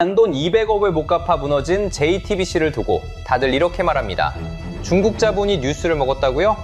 단돈 200억을 못 갚아 무너진 JTBC를 두고 다들 이렇게 말합니다. 중국 자본이 뉴스를 먹었다고요?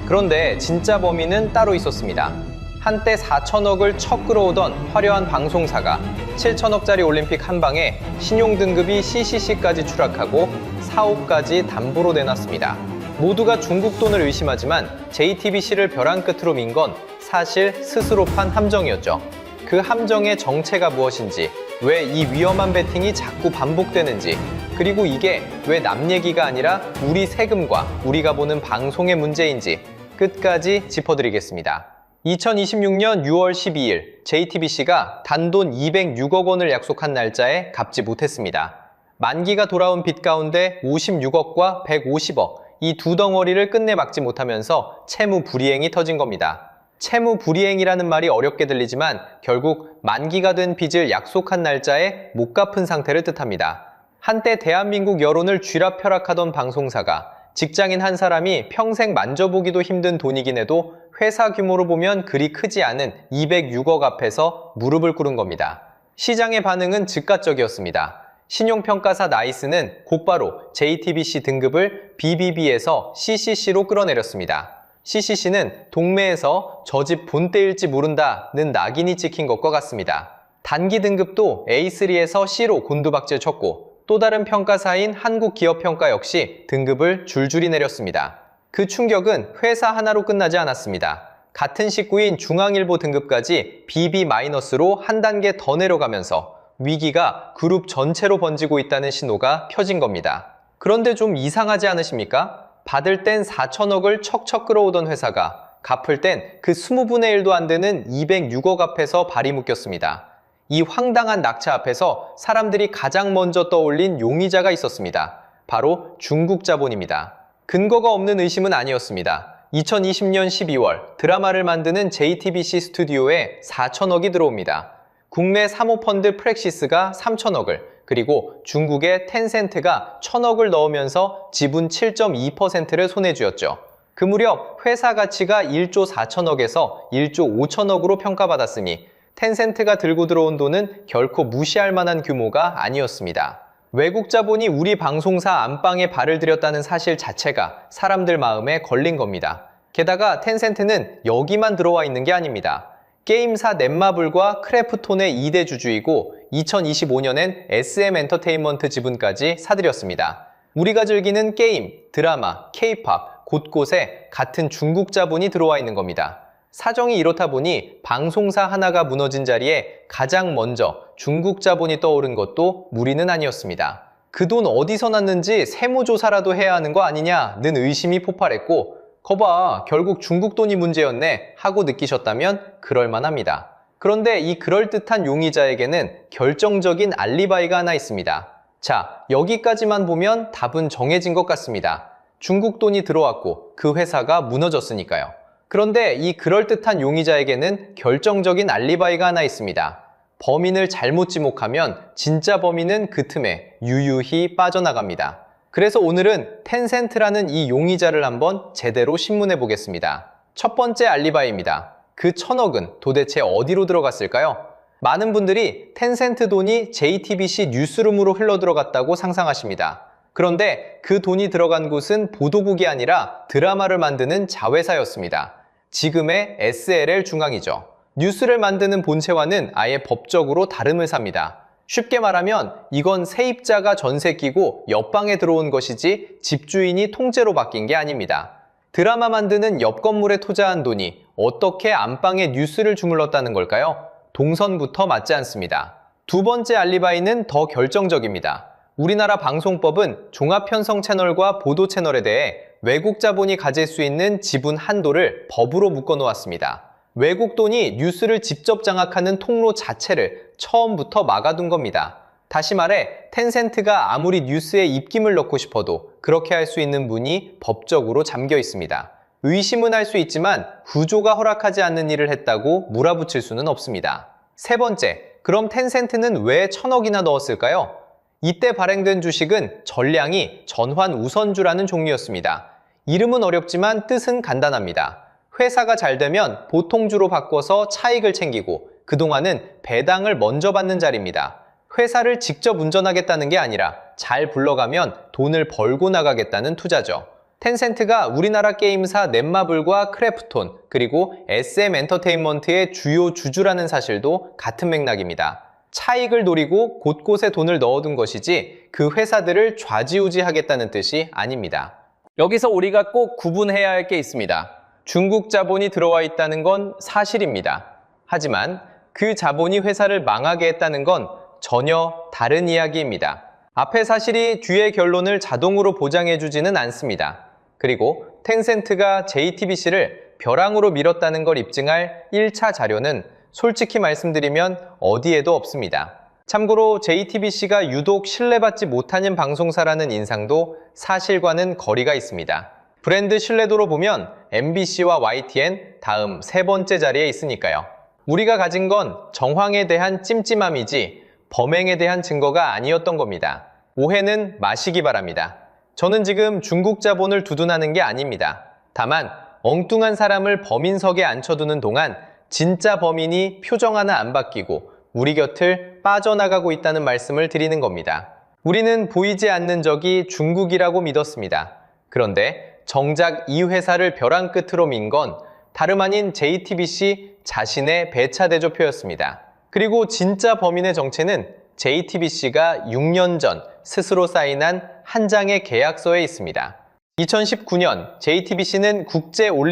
그런데 진짜 범인은 따로 있었습니다. 한때 4천억을 척 끌어오던 화려한 방송사가 7천억짜리 올림픽 한 방에 신용등급이 CCC까지 추락하고 사업까지 담보로 내놨습니다. 모두가 중국 돈을 의심하지만 JTBC를 벼랑 끝으로 민 건 사실 스스로 판 함정이었죠. 그 함정의 정체가 무엇인지, 왜 이 위험한 베팅이 자꾸 반복되는지, 그리고 이게 왜 남 얘기가 아니라 우리 세금과 우리가 보는 방송의 문제인지 끝까지 짚어드리겠습니다. 2026년 6월 12일 JTBC가 단돈 206억 원을 약속한 날짜에 갚지 못했습니다. 만기가 돌아온 빚 가운데 56억과 150억, 이 두 덩어리를 끝내 막지 못하면서 채무 불이행이 터진 겁니다. 채무 불이행이라는 말이 어렵게 들리지만 결국 만기가 된 빚을 약속한 날짜에 못 갚은 상태를 뜻합니다. 한때 대한민국 여론을 쥐락펴락하던 방송사가 직장인 한 사람이 평생 만져보기도 힘든 돈이긴 해도 회사 규모로 보면 그리 크지 않은 206억 앞에서 무릎을 꿇은 겁니다. 시장의 반응은 즉각적이었습니다. 신용평가사 나이스는 곧바로 JTBC 등급을 BBB에서 CCC로 끌어내렸습니다. CCC는 동매에서 저 집 본때일지 모른다는 낙인이 찍힌 것과 같습니다. 단기 등급도 A3에서 C로 곤두박질 쳤고 또 다른 평가사인 한국기업평가 역시 등급을 줄줄이 내렸습니다. 그 충격은 회사 하나로 끝나지 않았습니다. 같은 식구인 중앙일보 등급까지 BB-로 한 단계 더 내려가면서 위기가 그룹 전체로 번지고 있다는 신호가 켜진 겁니다. 그런데 좀 이상하지 않으십니까? 받을 땐 4천억을 척척 끌어오던 회사가 갚을 땐 그 20분의 1도 안 되는 206억 앞에서 발이 묶였습니다. 이 황당한 낙차 앞에서 사람들이 가장 먼저 떠올린 용의자가 있었습니다. 바로 중국 자본입니다. 근거가 없는 의심은 아니었습니다. 2020년 12월 드라마를 만드는 JTBC 스튜디오에 4천억이 들어옵니다. 국내 사모펀드 프랙시스가 3천억을, 그리고 중국의 텐센트가 1,000억을 넣으면서 지분 7.2%를 손에 쥐었죠. 그 무렵 회사 가치가 1조 4천억에서 1조 5천억으로 평가받았으니 텐센트가 들고 들어온 돈은 결코 무시할 만한 규모가 아니었습니다. 외국 자본이 우리 방송사 안방에 발을 들였다는 사실 자체가 사람들 마음에 걸린 겁니다. 게다가 텐센트는 여기만 들어와 있는 게 아닙니다. 게임사 넷마블과 크래프톤의 2대 주주이고 2025년엔 SM 엔터테인먼트 지분까지 사들였습니다. 우리가 즐기는 게임, 드라마, K-팝 곳곳에 같은 중국 자본이 들어와 있는 겁니다. 사정이 이렇다 보니 방송사 하나가 무너진 자리에 가장 먼저 중국 자본이 떠오른 것도 무리는 아니었습니다. 그 돈 어디서 났는지 세무조사라도 해야 하는 거 아니냐는 의심이 폭발했고 거봐, 결국 중국 돈이 문제였네 하고 느끼셨다면 그럴만합니다. 그런데 이 그럴듯한 용의자에게는 결정적인 알리바이가 하나 있습니다. 자, 여기까지만 보면 답은 정해진 것 같습니다. 중국 돈이 들어왔고 그 회사가 무너졌으니까요. 그런데 이 그럴듯한 용의자에게는 결정적인 알리바이가 하나 있습니다. 범인을 잘못 지목하면 진짜 범인은 그 틈에 유유히 빠져나갑니다. 그래서 오늘은 텐센트라는 이 용의자를 한번 제대로 신문해 보겠습니다. 첫 번째 알리바이입니다. 그 1,000억은 도대체 어디로 들어갔을까요? 많은 분들이 텐센트 돈이 JTBC 뉴스룸으로 흘러들어갔다고 상상하십니다. 그런데 그 돈이 들어간 곳은 보도국이 아니라 드라마를 만드는 자회사였습니다. 지금의 SLL 중앙이죠. 뉴스를 만드는 본체와는 아예 법적으로 다름을 삽니다. 쉽게 말하면 이건 세입자가 전세 끼고 옆방에 들어온 것이지 집주인이 통째로 바뀐 게 아닙니다. 드라마 만드는 옆 건물에 투자한 돈이 어떻게 안방에 뉴스를 주물렀다는 걸까요? 동선부터 맞지 않습니다. 두 번째 알리바이는 더 결정적입니다. 우리나라 방송법은 종합편성 채널과 보도 채널에 대해 외국 자본이 가질 수 있는 지분 한도를 법으로 묶어놓았습니다. 외국 돈이 뉴스를 직접 장악하는 통로 자체를 처음부터 막아둔 겁니다. 다시 말해 텐센트가 아무리 뉴스에 입김을 넣고 싶어도 그렇게 할 수 있는 문이 법적으로 잠겨 있습니다. 의심은 할 수 있지만 구조가 허락하지 않는 일을 했다고 몰아붙일 수는 없습니다. 세 번째, 그럼 텐센트는 왜 1,000억이나 넣었을까요? 이때 발행된 주식은 전량이 전환 우선주라는 종류였습니다. 이름은 어렵지만 뜻은 간단합니다. 회사가 잘 되면 보통주로 바꿔서 차익을 챙기고 그동안은 배당을 먼저 받는 자리입니다. 회사를 직접 운전하겠다는 게 아니라 잘 굴러가면 돈을 벌고 나가겠다는 투자죠. 텐센트가 우리나라 게임사 넷마블과 크래프톤, 그리고 SM 엔터테인먼트의 주요 주주라는 사실도 같은 맥락입니다. 차익을 노리고 곳곳에 돈을 넣어둔 것이지 그 회사들을 좌지우지하겠다는 뜻이 아닙니다. 여기서 우리가 꼭 구분해야 할 게 있습니다. 중국 자본이 들어와 있다는 건 사실입니다. 하지만 그 자본이 회사를 망하게 했다는 건 전혀 다른 이야기입니다. 앞의 사실이 뒤의 결론을 자동으로 보장해주지는 않습니다. 그리고 텐센트가 JTBC를 벼랑으로 밀었다는 걸 입증할 1차 자료는 솔직히 말씀드리면 어디에도 없습니다. 참고로 JTBC가 유독 신뢰받지 못하는 방송사라는 인상도 사실과는 거리가 있습니다. 브랜드 신뢰도로 보면 MBC와 YTN 다음 세 번째 자리에 있으니까요. 우리가 가진 건 정황에 대한 찜찜함이지 범행에 대한 증거가 아니었던 겁니다. 오해는 마시기 바랍니다. 저는 지금 중국 자본을 두둔하는 게 아닙니다. 다만 엉뚱한 사람을 범인석에 앉혀두는 동안 진짜 범인이 표정 하나 안 바뀌고 우리 곁을 빠져나가고 있다는 말씀을 드리는 겁니다. 우리는 보이지 않는 적이 중국이라고 믿었습니다. 그런데 정작 이 회사를 벼랑 끝으로 민 건 다름 아닌 JTBC 자신의 배차 대조표였습니다. 그리고 진짜 범인의 정체는 JTBC가 6년 전 스스로 사인한 한 장의 계약서에 있습니다. 2019년 JTBC는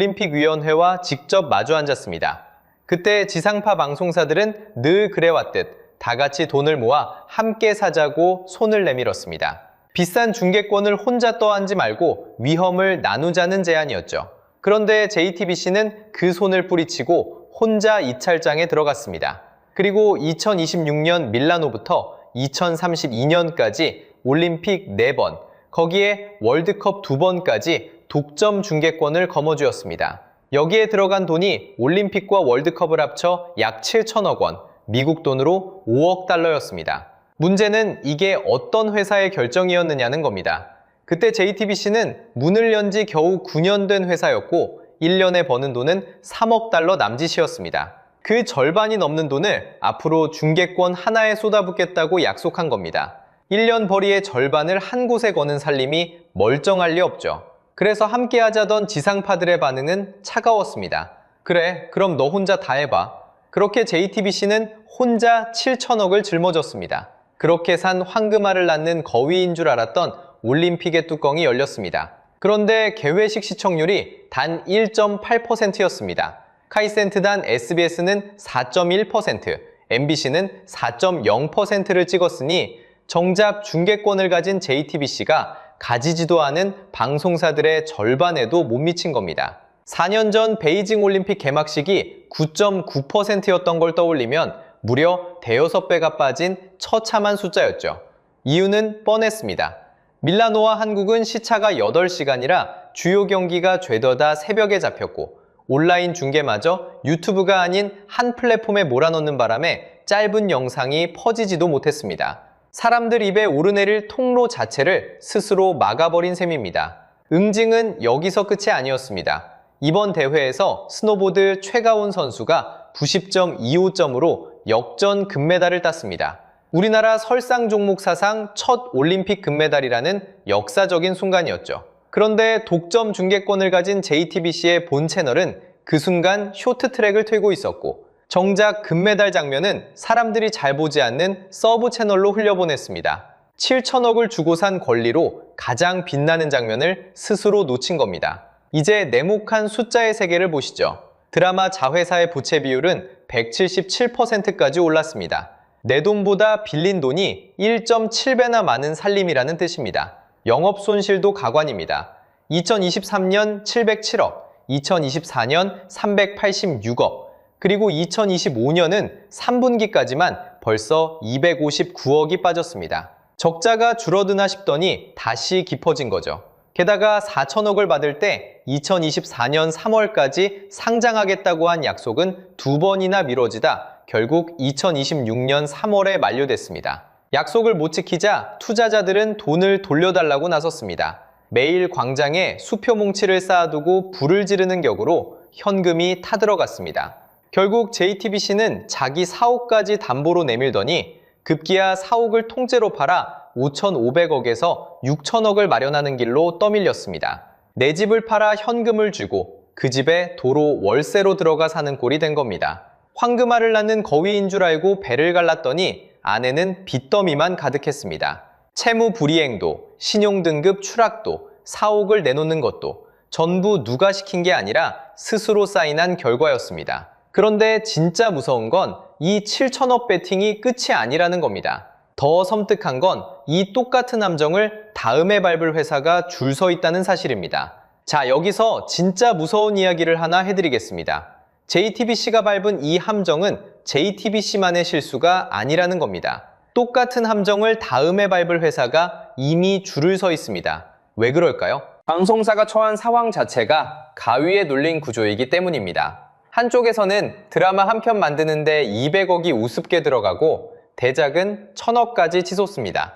국제올림픽위원회와 직접 마주 앉았습니다. 그때 지상파 방송사들은 늘 그래왔듯 다 같이 돈을 모아 함께 사자고 손을 내밀었습니다. 비싼 중계권을 혼자 떠안지 말고 위험을 나누자는 제안이었죠. 그런데 JTBC는 그 손을 뿌리치고 혼자 이찰장에 들어갔습니다. 그리고 2026년 밀라노부터 2032년까지 올림픽 4번, 거기에 월드컵 2번까지 독점 중계권을 거머쥐었습니다. 여기에 들어간 돈이 올림픽과 월드컵을 합쳐 약 7천억 원, 미국 돈으로 5억 달러였습니다. 문제는 이게 어떤 회사의 결정이었느냐는 겁니다. 그때 JTBC는 문을 연 지 겨우 9년 된 회사였고 1년에 버는 돈은 3억 달러 남짓이었습니다. 그 절반이 넘는 돈을 앞으로 중계권 하나에 쏟아붓겠다고 약속한 겁니다. 1년 벌이의 절반을 한 곳에 거는 살림이 멀쩡할 리 없죠. 그래서 함께 하자던 지상파들의 반응은 차가웠습니다. 그래, 그럼 너 혼자 다 해봐. 그렇게 JTBC는 혼자 7천억을 짊어졌습니다. 그렇게 산 황금알을 낳는 거위인 줄 알았던 올림픽의 뚜껑이 열렸습니다. 그런데 개회식 시청률이 단 1.8%였습니다. 카이센트단 SBS는 4.1%, MBC는 4.0%를 찍었으니 정작 중계권을 가진 JTBC가 가지지도 않은 방송사들의 절반에도 못 미친 겁니다. 4년 전 베이징 올림픽 개막식이 9.9%였던 걸 떠올리면 무려 대여섯 배가 빠진 처참한 숫자였죠. 이유는 뻔했습니다. 밀라노와 한국은 시차가 8시간이라 주요 경기가 죄더다 새벽에 잡혔고 온라인 중계마저 유튜브가 아닌 한 플랫폼에 몰아넣는 바람에 짧은 영상이 퍼지지도 못했습니다. 사람들 입에 오르내릴 통로 자체를 스스로 막아버린 셈입니다. 응징은 여기서 끝이 아니었습니다. 이번 대회에서 스노보드 최가온 선수가 90.25점으로 역전 금메달을 땄습니다. 우리나라 설상 종목 사상 첫 올림픽 금메달이라는 역사적인 순간이었죠. 그런데 독점 중계권을 가진 JTBC의 본 채널은 그 순간 쇼트트랙을 틀고 있었고 정작 금메달 장면은 사람들이 잘 보지 않는 서브 채널로 흘려보냈습니다. 7천억을 주고 산 권리로 가장 빛나는 장면을 스스로 놓친 겁니다. 이제 네모칸 숫자의 세계를 보시죠. 드라마 자회사의 부채 비율은 177%까지 올랐습니다. 내 돈보다 빌린 돈이 1.7배나 많은 살림이라는 뜻입니다. 영업 손실도 가관입니다. 2023년 707억, 2024년 386억, 그리고 2025년은 3분기까지만 벌써 259억이 빠졌습니다. 적자가 줄어드나 싶더니 다시 깊어진 거죠. 게다가 4천억을 받을 때 2024년 3월까지 상장하겠다고 한 약속은 2번이나 미뤄지다 결국 2026년 3월에 만료됐습니다. 약속을 못 지키자 투자자들은 돈을 돌려달라고 나섰습니다. 매일 광장에 수표 뭉치를 쌓아두고 불을 지르는 격으로 현금이 타들어갔습니다. 결국 JTBC는 자기 사옥까지 담보로 내밀더니 급기야 사옥을 통째로 팔아 5,500억에서 6,000억을 마련하는 길로 떠밀렸습니다. 내 집을 팔아 현금을 주고 그 집에 도로 월세로 들어가 사는 꼴이 된 겁니다. 황금알을 낳는 거위인 줄 알고 배를 갈랐더니 안에는 빚더미만 가득했습니다. 채무 불이행도, 신용등급 추락도, 사옥을 내놓는 것도 전부 누가 시킨 게 아니라 스스로 사인한 결과였습니다. 그런데 진짜 무서운 건 이 7천억 베팅이 끝이 아니라는 겁니다. 더 섬뜩한 건 이 똑같은 함정을 다음에 밟을 회사가 줄 서 있다는 사실입니다. 자, 여기서 진짜 무서운 이야기를 하나 해드리겠습니다. JTBC가 밟은 이 함정은 JTBC만의 실수가 아니라는 겁니다. 똑같은 함정을 다음에 밟을 회사가 이미 줄을 서 있습니다. 왜 그럴까요? 방송사가 처한 상황 자체가 가위에 눌린 구조이기 때문입니다. 한쪽에서는 드라마 한 편 만드는데 200억이 우습게 들어가고 대작은 1,000억까지 치솟습니다.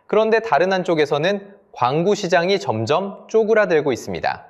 그런데 다른 한쪽에서는 광고 시장이 점점 쪼그라들고 있습니다.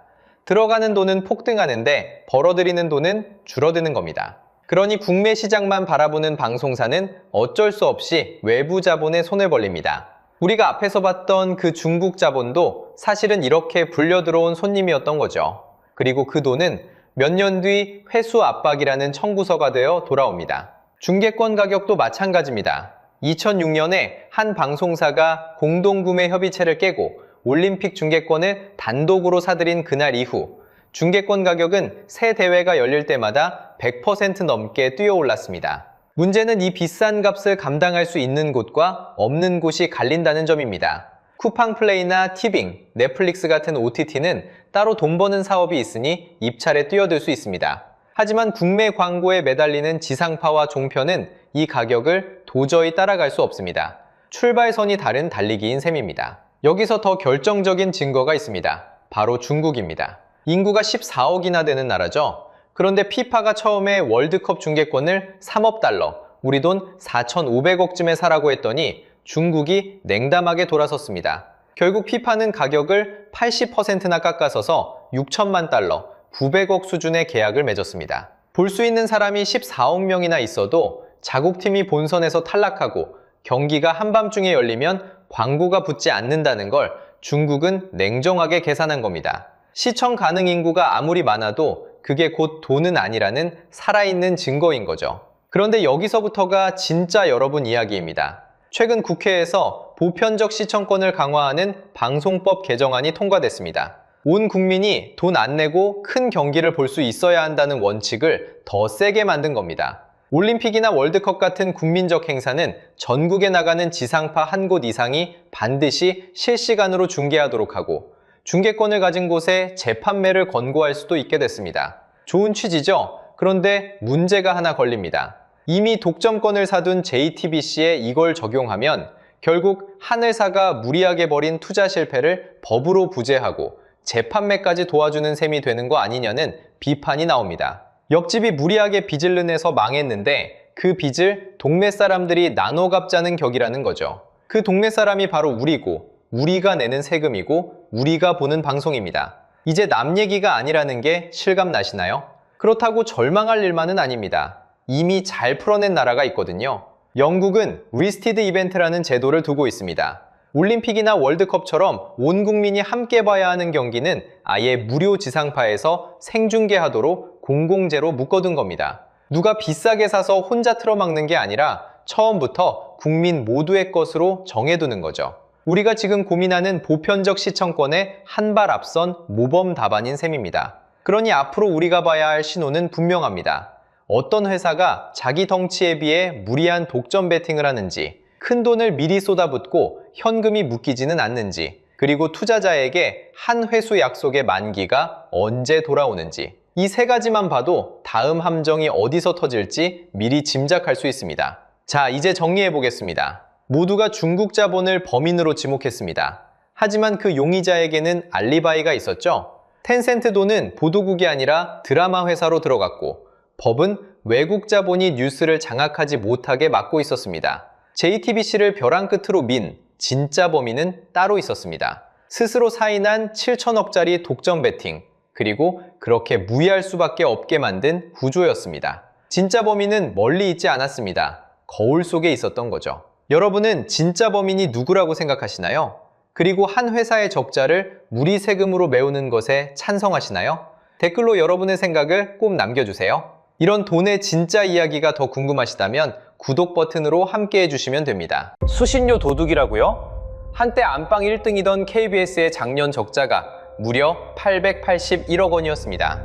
들어가는 돈은 폭등하는데 벌어들이는 돈은 줄어드는 겁니다. 그러니 국내 시장만 바라보는 방송사는 어쩔 수 없이 외부 자본에 손을 벌립니다. 우리가 앞에서 봤던 그 중국 자본도 사실은 이렇게 불려 들어온 손님이었던 거죠. 그리고 그 돈은 몇 년 뒤 회수 압박이라는 청구서가 되어 돌아옵니다. 중개권 가격도 마찬가지입니다. 2006년에 한 방송사가 공동구매 협의체를 깨고 올림픽 중계권을 단독으로 사들인 그날 이후 중계권 가격은 새 대회가 열릴 때마다 100% 넘게 뛰어올랐습니다. 문제는 이 비싼 값을 감당할 수 있는 곳과 없는 곳이 갈린다는 점입니다. 쿠팡플레이나 티빙, 넷플릭스 같은 OTT는 따로 돈 버는 사업이 있으니 입찰에 뛰어들 수 있습니다. 하지만 국내 광고에 매달리는 지상파와 종편은 이 가격을 도저히 따라갈 수 없습니다. 출발선이 다른 달리기인 셈입니다. 여기서 더 결정적인 증거가 있습니다. 바로 중국입니다. 인구가 14억이나 되는 나라죠. 그런데 피파가 처음에 월드컵 중계권을 3억 달러, 우리 돈 4,500억쯤에 사라고 했더니 중국이 냉담하게 돌아섰습니다. 결국 피파는 가격을 80%나 깎아서서 6천만 달러, 900억 수준의 계약을 맺었습니다. 볼 수 있는 사람이 14억 명이나 있어도 자국팀이 본선에서 탈락하고 경기가 한밤중에 열리면 광고가 붙지 않는다는 걸 중국은 냉정하게 계산한 겁니다. 시청 가능 인구가 아무리 많아도 그게 곧 돈은 아니라는 살아있는 증거인 거죠. 그런데 여기서부터가 진짜 여러분 이야기입니다. 최근 국회에서 보편적 시청권을 강화하는 방송법 개정안이 통과됐습니다. 온 국민이 돈 안 내고 큰 경기를 볼 수 있어야 한다는 원칙을 더 세게 만든 겁니다. 올림픽이나 월드컵 같은 국민적 행사는 전국에 나가는 지상파 한 곳 이상이 반드시 실시간으로 중계하도록 하고 중계권을 가진 곳에 재판매를 권고할 수도 있게 됐습니다. 좋은 취지죠? 그런데 문제가 하나 걸립니다. 이미 독점권을 사둔 JTBC에 이걸 적용하면 결국 하늘사가 무리하게 벌인 투자 실패를 법으로 부재하고 재판매까지 도와주는 셈이 되는 거 아니냐는 비판이 나옵니다. 옆집이 무리하게 빚을 내서 망했는데 그 빚을 동네 사람들이 나눠 갚자는 격이라는 거죠. 그 동네 사람이 바로 우리고 우리가 내는 세금이고 우리가 보는 방송입니다. 이제 남 얘기가 아니라는 게 실감 나시나요? 그렇다고 절망할 일만은 아닙니다. 이미 잘 풀어낸 나라가 있거든요. 영국은 리스티드 이벤트라는 제도를 두고 있습니다. 올림픽이나 월드컵처럼 온 국민이 함께 봐야 하는 경기는 아예 무료 지상파에서 생중계하도록 공공재로 묶어둔 겁니다. 누가 비싸게 사서 혼자 틀어막는 게 아니라 처음부터 국민 모두의 것으로 정해두는 거죠. 우리가 지금 고민하는 보편적 시청권에 한 발 앞선 모범 답안인 셈입니다. 그러니 앞으로 우리가 봐야 할 신호는 분명합니다. 어떤 회사가 자기 덩치에 비해 무리한 독점 베팅을 하는지, 큰 돈을 미리 쏟아붓고 현금이 묶이지는 않는지, 그리고 투자자에게 한 회수 약속의 만기가 언제 돌아오는지, 이 세 가지만 봐도 다음 함정이 어디서 터질지 미리 짐작할 수 있습니다. 자, 이제 정리해 보겠습니다. 모두가 중국 자본을 범인으로 지목했습니다. 하지만 그 용의자에게는 알리바이가 있었죠. 텐센트 돈은 보도국이 아니라 드라마 회사로 들어갔고 법은 외국 자본이 뉴스를 장악하지 못하게 막고 있었습니다. JTBC를 벼랑 끝으로 민 진짜 범인은 따로 있었습니다. 스스로 사인한 7천억짜리 독점 베팅, 그리고 그렇게 무의할 수밖에 없게 만든 구조였습니다. 진짜 범인은 멀리 있지 않았습니다. 거울 속에 있었던 거죠. 여러분은 진짜 범인이 누구라고 생각하시나요? 그리고 한 회사의 적자를 무리 세금으로 메우는 것에 찬성하시나요? 댓글로 여러분의 생각을 꼭 남겨주세요. 이런 돈의 진짜 이야기가 더 궁금하시다면 구독 버튼으로 함께 해주시면 됩니다. 수신료 도둑이라고요? 한때 안방 1등이던 KBS의 작년 적자가 무려 881억 원이었습니다.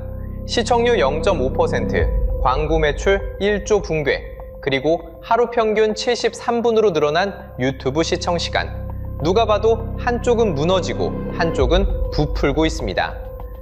시청률 0.5%, 광고 매출 1조 붕괴, 그리고 하루 평균 73분으로 늘어난 유튜브 시청 시간. 누가 봐도 한쪽은 무너지고 한쪽은 부풀고 있습니다.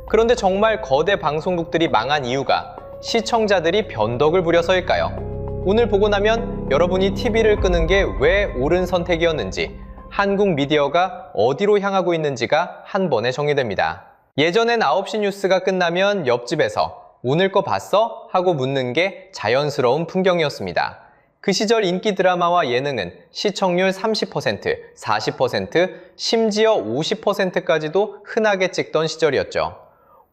그런데 정말 거대 방송국들이 망한 이유가 시청자들이 변덕을 부려서일까요? 오늘 보고 나면 여러분이 TV를 끄는 게 왜 옳은 선택이었는지, 한국 미디어가 어디로 향하고 있는지가 한 번에 정리됩니다. 예전엔 9시 뉴스가 끝나면 옆집에서 오늘 거 봤어? 하고 묻는 게 자연스러운 풍경이었습니다. 그 시절 인기 드라마와 예능은 시청률 30%, 40%, 심지어 50%까지도 흔하게 찍던 시절이었죠.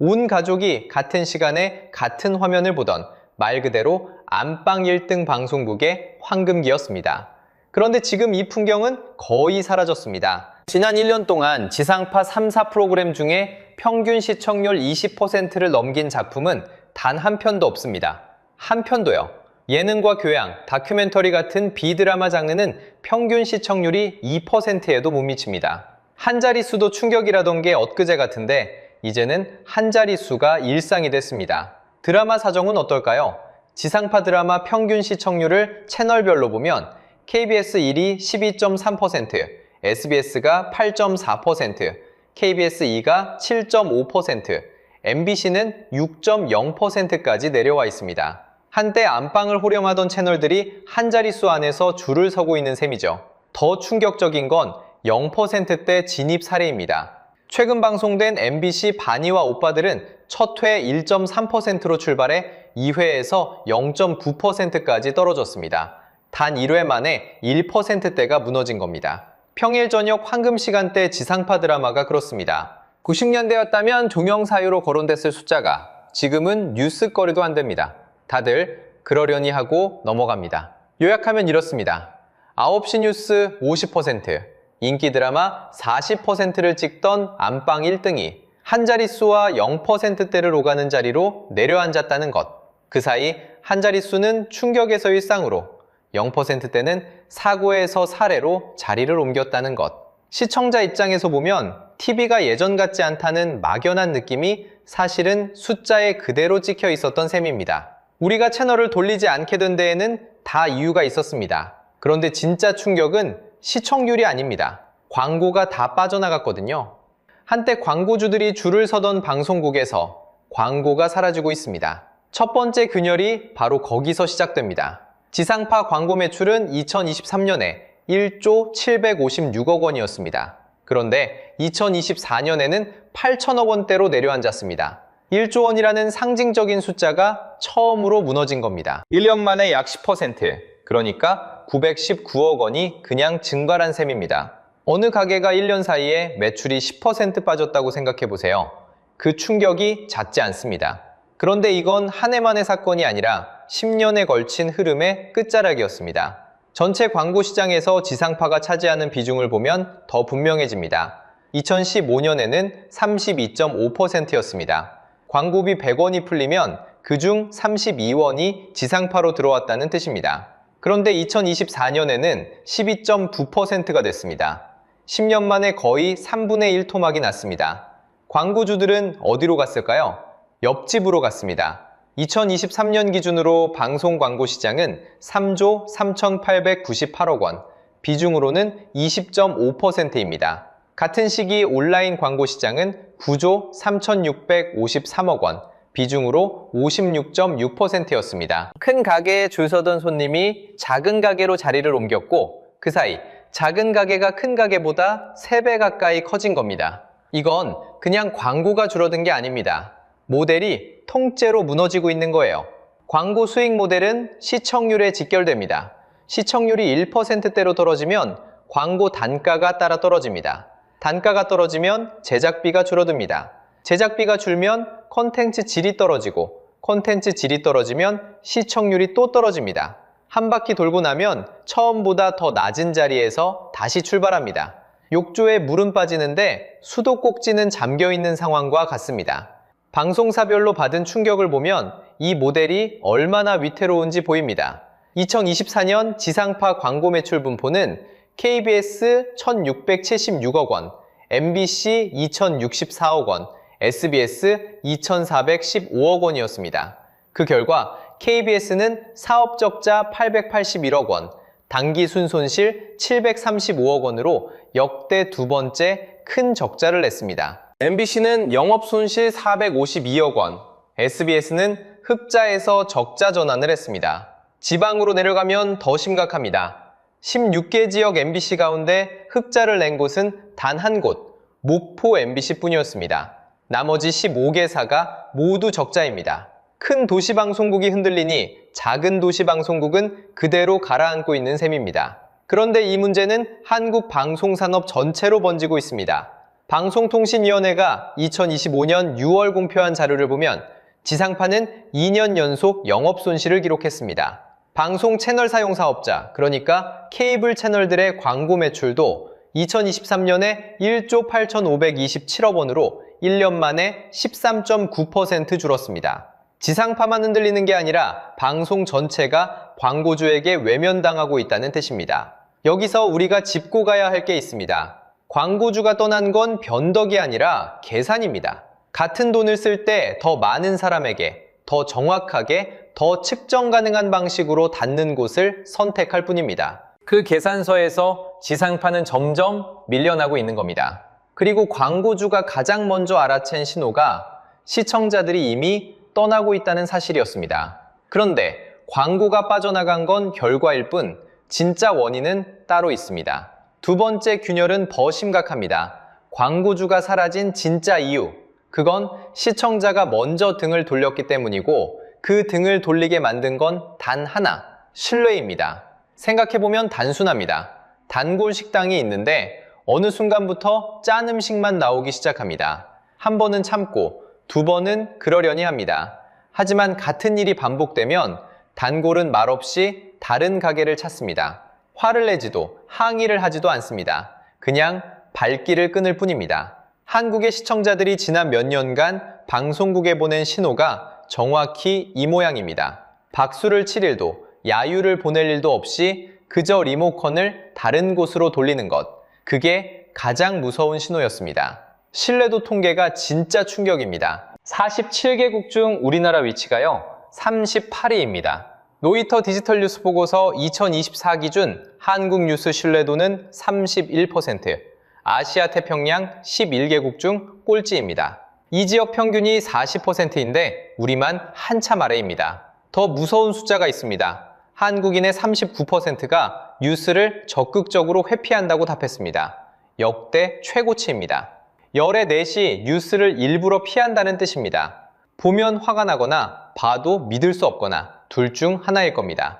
온 가족이 같은 시간에 같은 화면을 보던 말 그대로 안방 1등 방송국의 황금기였습니다. 그런데 지금 이 풍경은 거의 사라졌습니다. 지난 1년 동안 지상파 3사 프로그램 중에 평균 시청률 20%를 넘긴 작품은 단 한 편도 없습니다. 한 편도요. 예능과 교양, 다큐멘터리 같은 비드라마 장르는 평균 시청률이 2%에도 못 미칩니다. 한 자릿수도 충격이라던 게 엊그제 같은데 이제는 한 자릿수가 일상이 됐습니다. 드라마 사정은 어떨까요? 지상파 드라마 평균 시청률을 채널별로 보면 KBS 1위 12.3%, SBS가 8.4%, KBS 2가 7.5%, MBC는 6.0%까지 내려와 있습니다. 한때 안방을 호령하던 채널들이 한 자릿수 안에서 줄을 서고 있는 셈이죠. 더 충격적인 건 0%대 진입 사례입니다. 최근 방송된 MBC 바니와 오빠들은 첫 회 1.3%로 출발해 2회에서 0.9%까지 떨어졌습니다. 단 1회 만에 1%대가 무너진 겁니다. 평일 저녁 황금 시간대 지상파 드라마가 그렇습니다. 90년대였다면 종영 사유로 거론됐을 숫자가 지금은 뉴스거리도 안 됩니다. 다들 그러려니 하고 넘어갑니다. 요약하면 이렇습니다. 9시 뉴스 50%, 인기 드라마 40%를 찍던 안방 1등이 한 자릿수와 0%대를 오가는 자리로 내려앉았다는 것. 그 사이 한 자릿수는 충격에서 일상으로, 0%대는 사고에서 사례로 자리를 옮겼다는 것. 시청자 입장에서 보면 TV가 예전 같지 않다는 막연한 느낌이 사실은 숫자에 그대로 찍혀 있었던 셈입니다. 우리가 채널을 돌리지 않게 된 데에는 다 이유가 있었습니다. 그런데 진짜 충격은 시청률이 아닙니다. 광고가 다 빠져나갔거든요. 한때 광고주들이 줄을 서던 방송국에서 광고가 사라지고 있습니다. 첫 번째 균열이 바로 거기서 시작됩니다. 지상파 광고 매출은 2023년에 1조 756억 원이었습니다. 그런데 2024년에는 8천억 원대로 내려앉았습니다. 1조 원이라는 상징적인 숫자가 처음으로 무너진 겁니다. 1년 만에 약 10%, 그러니까 919억 원이 그냥 증발한 셈입니다. 어느 가게가 1년 사이에 매출이 10% 빠졌다고 생각해보세요. 그 충격이 잦지 않습니다. 그런데 이건 한 해만의 사건이 아니라 10년에 걸친 흐름의 끝자락이었습니다. 전체 광고 시장에서 지상파가 차지하는 비중을 보면 더 분명해집니다. 2015년에는 32.5%였습니다. 광고비 100원이 풀리면 그중 32원이 지상파로 들어왔다는 뜻입니다. 그런데 2024년에는 12.9%가 됐습니다. 10년 만에 거의 3분의 1 토막이 났습니다. 광고주들은 어디로 갔을까요? 옆집으로 갔습니다. 2023년 기준으로 방송 광고 시장은 3조 3,898억 원, 비중으로는 20.5%입니다. 같은 시기 온라인 광고 시장은 9조 3,653억 원, 비중으로 56.6%였습니다. 큰 가게에 줄 서던 손님이 작은 가게로 자리를 옮겼고 그 사이 작은 가게가 큰 가게보다 3배 가까이 커진 겁니다. 이건 그냥 광고가 줄어든 게 아닙니다. 모델이 통째로 무너지고 있는 거예요. 광고 수익 모델은 시청률에 직결됩니다. 시청률이 1%대로 떨어지면 광고 단가가 따라 떨어집니다. 단가가 떨어지면 제작비가 줄어듭니다. 제작비가 줄면 콘텐츠 질이 떨어지고 콘텐츠 질이 떨어지면 시청률이 또 떨어집니다. 한 바퀴 돌고 나면 처음보다 더 낮은 자리에서 다시 출발합니다. 욕조에 물은 빠지는데 수도꼭지는 잠겨있는 상황과 같습니다. 방송사별로 받은 충격을 보면 이 모델이 얼마나 위태로운지 보입니다. 2024년 지상파 광고 매출 분포는 KBS 1,676억 원, MBC 2,064억 원, SBS 2,415억 원이었습니다. 그 결과 KBS는 사업 적자 881억 원, 당기 순손실 735억 원으로 역대 두 번째 큰 적자를 냈습니다. MBC는 영업 손실 452억 원, SBS는 흑자에서 적자 전환을 했습니다. 지방으로 내려가면 더 심각합니다. 16개 지역 MBC 가운데 흑자를 낸 곳은 단 한 곳, 목포 MBC 뿐이었습니다. 나머지 15개사가 모두 적자입니다. 큰 도시방송국이 흔들리니 작은 도시방송국은 그대로 가라앉고 있는 셈입니다. 그런데 이 문제는 한국 방송산업 전체로 번지고 있습니다. 방송통신위원회가 2025년 6월 공표한 자료를 보면 지상파는 2년 연속 영업손실을 기록했습니다. 방송 채널 사용 사업자, 그러니까 케이블 채널들의 광고 매출도 2023년에 1조 8,527억 원으로 1년 만에 13.9% 줄었습니다. 지상파만 흔들리는 게 아니라 방송 전체가 광고주에게 외면당하고 있다는 뜻입니다. 여기서 우리가 짚고 가야 할 게 있습니다. 광고주가 떠난 건 변덕이 아니라 계산입니다. 같은 돈을 쓸 때 더 많은 사람에게, 더 정확하게, 더 측정 가능한 방식으로 닿는 곳을 선택할 뿐입니다. 그 계산서에서 지상파는 점점 밀려나고 있는 겁니다. 그리고 광고주가 가장 먼저 알아챈 신호가 시청자들이 이미 떠나고 있다는 사실이었습니다. 그런데 광고가 빠져나간 건 결과일 뿐 진짜 원인은 따로 있습니다. 두 번째 균열은 더 심각합니다. 광고주가 사라진 진짜 이유, 그건 시청자가 먼저 등을 돌렸기 때문이고 그 등을 돌리게 만든 건 단 하나, 신뢰입니다. 생각해보면 단순합니다. 단골 식당이 있는데 어느 순간부터 짠 음식만 나오기 시작합니다. 한 번은 참고 두 번은 그러려니 합니다. 하지만 같은 일이 반복되면 단골은 말없이 다른 가게를 찾습니다. 화를 내지도 항의를 하지도 않습니다. 그냥 발길을 끊을 뿐입니다. 한국의 시청자들이 지난 몇 년간 방송국에 보낸 신호가 정확히 이 모양입니다. 박수를 칠 일도 야유를 보낼 일도 없이 그저 리모컨을 다른 곳으로 돌리는 것. 그게 가장 무서운 신호였습니다. 신뢰도 통계가 진짜 충격입니다. 47개국 중 우리나라 위치가요, 38위입니다. 로이터 디지털 뉴스 보고서 2024 기준 한국 뉴스 신뢰도는 31%, 아시아 태평양 11개국 중 꼴찌입니다. 이 지역 평균이 40%인데 우리만 한참 아래입니다. 더 무서운 숫자가 있습니다. 한국인의 39%가 뉴스를 적극적으로 회피한다고 답했습니다. 역대 최고치입니다. 열의 넷이 뉴스를 일부러 피한다는 뜻입니다. 보면 화가 나거나 봐도 믿을 수 없거나 둘 중 하나일 겁니다.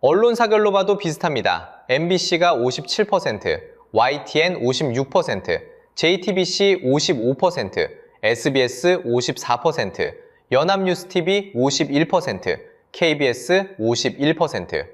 언론사별로 봐도 비슷합니다. MBC가 57%, YTN 56%, JTBC 55%, SBS 54%, 연합뉴스TV 51%, KBS 51%.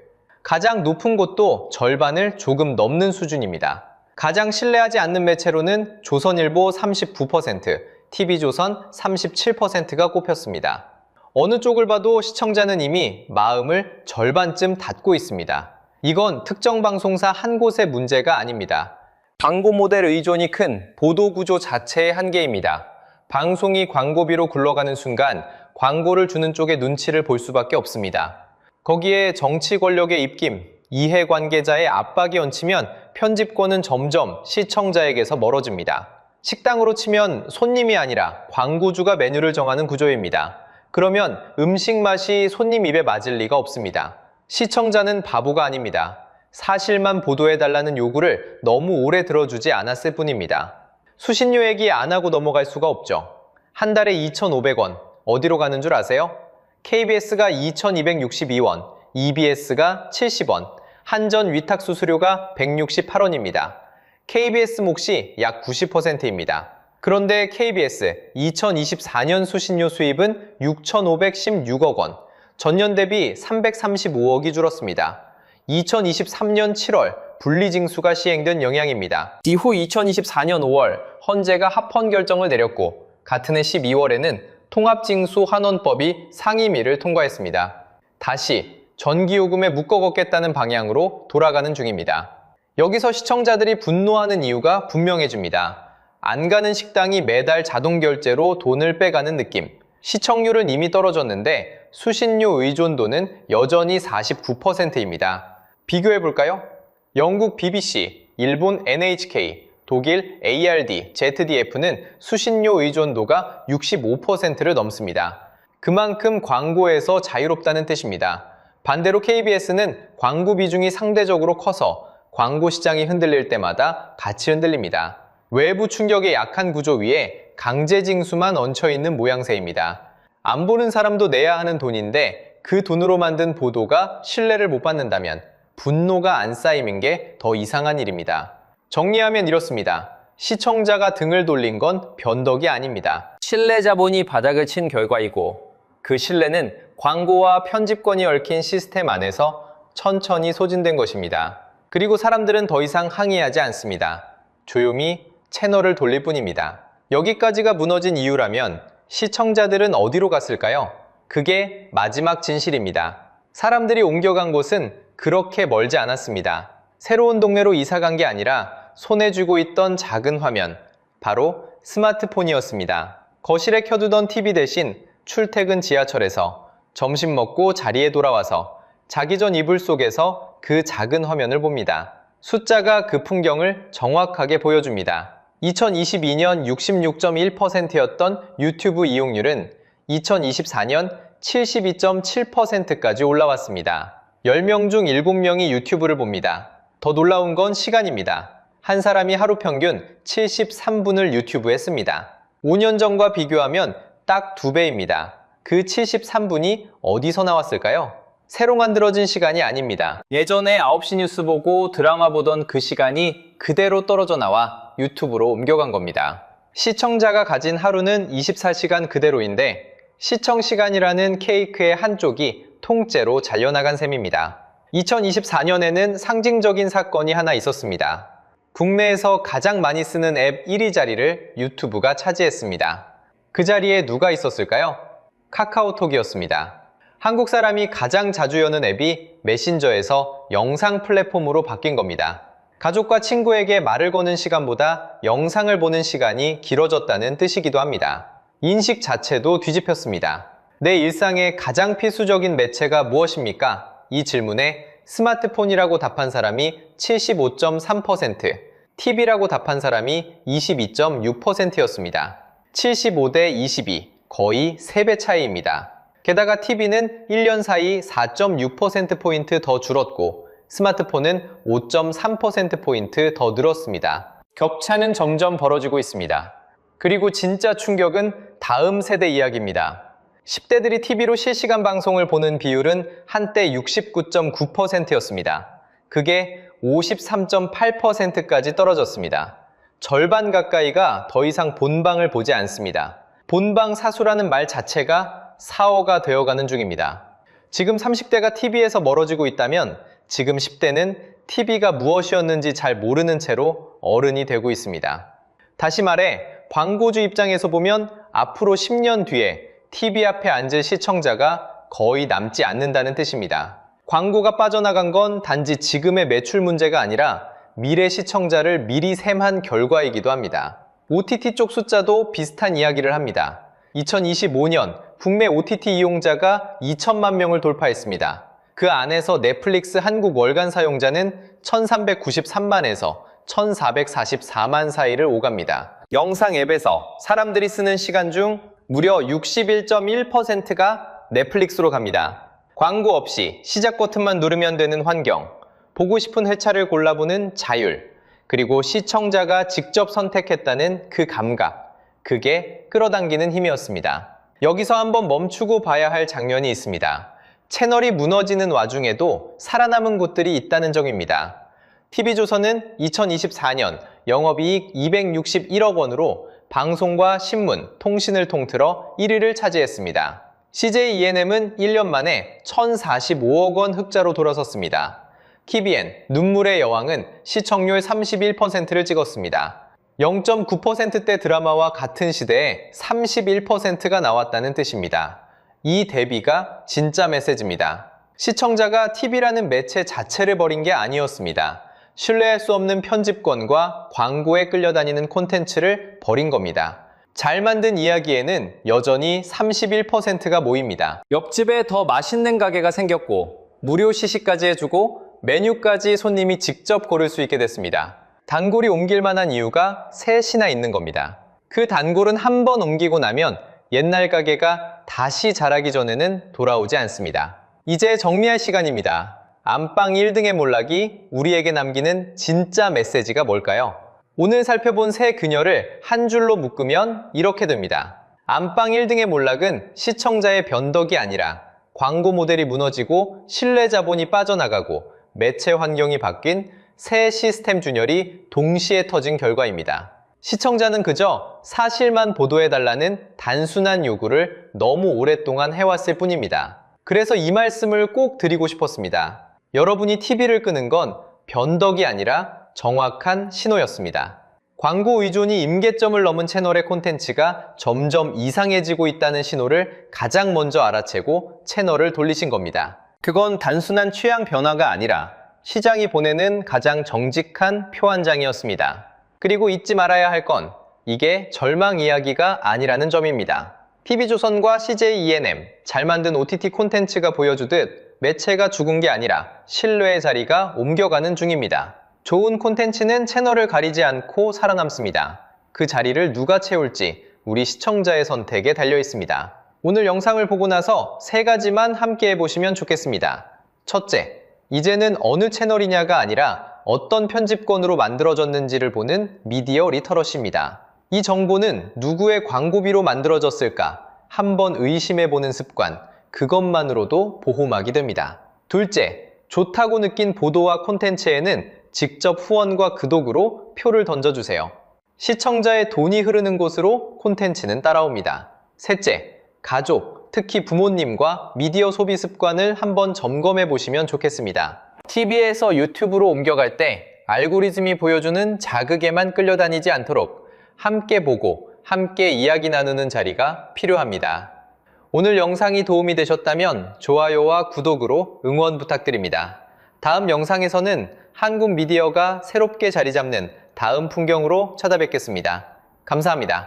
가장 높은 곳도 절반을 조금 넘는 수준입니다. 가장 신뢰하지 않는 매체로는 조선일보 39%, TV조선 37%가 꼽혔습니다. 어느 쪽을 봐도 시청자는 이미 마음을 절반쯤 닫고 있습니다. 이건 특정 방송사 한 곳의 문제가 아닙니다. 광고 모델 의존이 큰 보도 구조 자체의 한계입니다. 방송이 광고비로 굴러가는 순간 광고를 주는 쪽의 눈치를 볼 수밖에 없습니다. 거기에 정치 권력의 입김, 이해관계자의 압박이 얹히면 편집권은 점점 시청자에게서 멀어집니다. 식당으로 치면 손님이 아니라 광고주가 메뉴를 정하는 구조입니다. 그러면 음식 맛이 손님 입에 맞을 리가 없습니다. 시청자는 바보가 아닙니다. 사실만 보도해달라는 요구를 너무 오래 들어주지 않았을 뿐입니다. 수신료 얘기 안 하고 넘어갈 수가 없죠. 한 달에 2,500원, 어디로 가는 줄 아세요? KBS가 2,262원, EBS가 70원, 한전 위탁 수수료가 168원입니다. KBS 몫이 약 90%입니다. 그런데 KBS 2024년 수신료 수입은 6,516억 원, 전년 대비 335억이 줄었습니다. 2023년 7월 분리징수가 시행된 영향입니다. 이후 2024년 5월 헌재가 합헌 결정을 내렸고 같은 해 12월에는 통합징수환원법이 상임위를 통과했습니다. 다시 전기요금에 묶어걷겠다는 방향으로 돌아가는 중입니다. 여기서 시청자들이 분노하는 이유가 분명해집니다. 안 가는 식당이 매달 자동결제로 돈을 빼가는 느낌. 시청률은 이미 떨어졌는데 수신료 의존도는 여전히 49%입니다. 비교해볼까요? 영국 BBC, 일본 NHK, 독일 ARD, ZDF는 수신료 의존도가 65%를 넘습니다. 그만큼 광고에서 자유롭다는 뜻입니다. 반대로 KBS는 광고 비중이 상대적으로 커서 광고 시장이 흔들릴 때마다 같이 흔들립니다. 외부 충격에 약한 구조 위에 강제 징수만 얹혀있는 모양새입니다. 안 보는 사람도 내야 하는 돈인데 그 돈으로 만든 보도가 신뢰를 못 받는다면 분노가 안 쌓이는 게 더 이상한 일입니다. 정리하면 이렇습니다. 시청자가 등을 돌린 건 변덕이 아닙니다. 신뢰 자본이 바닥을 친 결과이고 그 신뢰는 광고와 편집권이 얽힌 시스템 안에서 천천히 소진된 것입니다. 그리고 사람들은 더 이상 항의하지 않습니다. 조용히 채널을 돌릴 뿐입니다. 여기까지가 무너진 이유라면 시청자들은 어디로 갔을까요? 그게 마지막 진실입니다. 사람들이 옮겨간 곳은 그렇게 멀지 않았습니다. 새로운 동네로 이사간 게 아니라 손에 쥐고 있던 작은 화면, 바로 스마트폰이었습니다. 거실에 켜두던 TV 대신 출퇴근 지하철에서 점심 먹고 자리에 돌아와서 자기 전 이불 속에서 그 작은 화면을 봅니다. 숫자가 그 풍경을 정확하게 보여줍니다. 2022년 66.1%였던 유튜브 이용률은 2024년 72.7%까지 올라왔습니다. 10명 중 7명이 유튜브를 봅니다. 더 놀라운 건 시간입니다. 한 사람이 하루 평균 73분을 유튜브에 씁니다. 5년 전과 비교하면 딱 2배입니다. 그 73분이 어디서 나왔을까요? 새로 만들어진 시간이 아닙니다. 예전에 9시 뉴스 보고 드라마 보던 그 시간이 그대로 떨어져 나와 유튜브로 옮겨간 겁니다. 시청자가 가진 하루는 24시간 그대로인데 시청 시간이라는 케이크의 한쪽이 통째로 잘려나간 셈입니다. 2024년에는 상징적인 사건이 하나 있었습니다. 국내에서 가장 많이 쓰는 앱 1위 자리를 유튜브가 차지했습니다. 그 자리에 누가 있었을까요? 카카오톡이었습니다. 한국 사람이 가장 자주 여는 앱이 메신저에서 영상 플랫폼으로 바뀐 겁니다. 가족과 친구에게 말을 거는 시간보다 영상을 보는 시간이 길어졌다는 뜻이기도 합니다. 인식 자체도 뒤집혔습니다. 내 일상의 가장 필수적인 매체가 무엇입니까? 이 질문에 스마트폰이라고 답한 사람이 75.3%, TV라고 답한 사람이 22.6%였습니다. 75대 22, 거의 3배 차이입니다. 게다가 TV는 1년 사이 4.6%포인트 더 줄었고 스마트폰은 5.3%포인트 더 늘었습니다. 격차는 점점 벌어지고 있습니다. 그리고 진짜 충격은 다음 세대 이야기입니다. 10대들이 TV로 실시간 방송을 보는 비율은 한때 69.9%였습니다. 그게 53.8%까지 떨어졌습니다. 절반 가까이가 더 이상 본방을 보지 않습니다. 본방 사수라는 말 자체가 사어가 되어가는 중입니다. 지금 30대가 TV에서 멀어지고 있다면 지금 10대는 TV가 무엇이었는지 잘 모르는 채로 어른이 되고 있습니다. 다시 말해 광고주 입장에서 보면 앞으로 10년 뒤에 TV 앞에 앉을 시청자가 거의 남지 않는다는 뜻입니다. 광고가 빠져나간 건 단지 지금의 매출 문제가 아니라 미래 시청자를 미리 셈한 결과이기도 합니다. OTT 쪽 숫자도 비슷한 이야기를 합니다. 2025년 국내 OTT 이용자가 2천만 명을 돌파했습니다. 그 안에서 넷플릭스 한국 월간 사용자는 1393만에서 1444만 사이를 오갑니다. 영상 앱에서 사람들이 쓰는 시간 중 무려 61.1%가 넷플릭스로 갑니다. 광고 없이 시작 버튼만 누르면 되는 환경, 보고 싶은 회차를 골라보는 자율, 그리고 시청자가 직접 선택했다는 그 감각, 그게 끌어당기는 힘이었습니다. 여기서 한번 멈추고 봐야 할 장면이 있습니다. 채널이 무너지는 와중에도 살아남은 곳들이 있다는 점입니다. TV조선은 2024년 영업이익 261억 원으로 방송과 신문, 통신을 통틀어 1위를 차지했습니다. CJ E&M은 1년 만에 1,045억 원 흑자로 돌아섰습니다. KBN, 눈물의 여왕은 시청률 31%를 찍었습니다. 0.9%대 드라마와 같은 시대에 31%가 나왔다는 뜻입니다. 이 대비가 진짜 메시지입니다. 시청자가 TV라는 매체 자체를 버린 게 아니었습니다. 신뢰할 수 없는 편집권과 광고에 끌려다니는 콘텐츠를 버린 겁니다. 잘 만든 이야기에는 여전히 31%가 모입니다. 옆집에 더 맛있는 가게가 생겼고 무료 시식까지 해주고 메뉴까지 손님이 직접 고를 수 있게 됐습니다. 단골이 옮길 만한 이유가 셋이나 있는 겁니다. 그 단골은 한 번 옮기고 나면 옛날 가게가 다시 자라기 전에는 돌아오지 않습니다. 이제 정리할 시간입니다. 안방 1등의 몰락이 우리에게 남기는 진짜 메시지가 뭘까요? 오늘 살펴본 세 그녀를 한 줄로 묶으면 이렇게 됩니다. 안방 1등의 몰락은 시청자의 변덕이 아니라 광고 모델이 무너지고 신뢰 자본이 빠져나가고 매체 환경이 바뀐 새 시스템 준열이 동시에 터진 결과입니다. 시청자는 그저 사실만 보도해달라는 단순한 요구를 너무 오랫동안 해왔을 뿐입니다. 그래서 이 말씀을 꼭 드리고 싶었습니다. 여러분이 TV를 끄는 건 변덕이 아니라 정확한 신호였습니다. 광고 의존이 임계점을 넘은 채널의 콘텐츠가 점점 이상해지고 있다는 신호를 가장 먼저 알아채고 채널을 돌리신 겁니다. 그건 단순한 취향 변화가 아니라 시장이 보내는 가장 정직한 표 한 장이었습니다. 그리고 잊지 말아야 할 건 이게 절망 이야기가 아니라는 점입니다. TV조선과 CJ E&M, 잘 만든 OTT 콘텐츠가 보여주듯 매체가 죽은 게 아니라 신뢰의 자리가 옮겨가는 중입니다. 좋은 콘텐츠는 채널을 가리지 않고 살아남습니다. 그 자리를 누가 채울지 우리 시청자의 선택에 달려 있습니다. 오늘 영상을 보고 나서 세 가지만 함께 해보시면 좋겠습니다. 첫째, 이제는 어느 채널이냐가 아니라 어떤 편집권으로 만들어졌는지를 보는 미디어 리터러시입니다. 이 정보는 누구의 광고비로 만들어졌을까 한번 의심해보는 습관, 그것만으로도 보호막이 됩니다. 둘째, 좋다고 느낀 보도와 콘텐츠에는 직접 후원과 구독으로 표를 던져주세요. 시청자의 돈이 흐르는 곳으로 콘텐츠는 따라옵니다. 셋째, 가족, 특히 부모님과 미디어 소비 습관을 한번 점검해 보시면 좋겠습니다. TV에서 유튜브로 옮겨갈 때 알고리즘이 보여주는 자극에만 끌려다니지 않도록 함께 보고 함께 이야기 나누는 자리가 필요합니다. 오늘 영상이 도움이 되셨다면 좋아요와 구독으로 응원 부탁드립니다. 다음 영상에서는 한국 미디어가 새롭게 자리 잡는 다음 풍경으로 찾아뵙겠습니다. 감사합니다.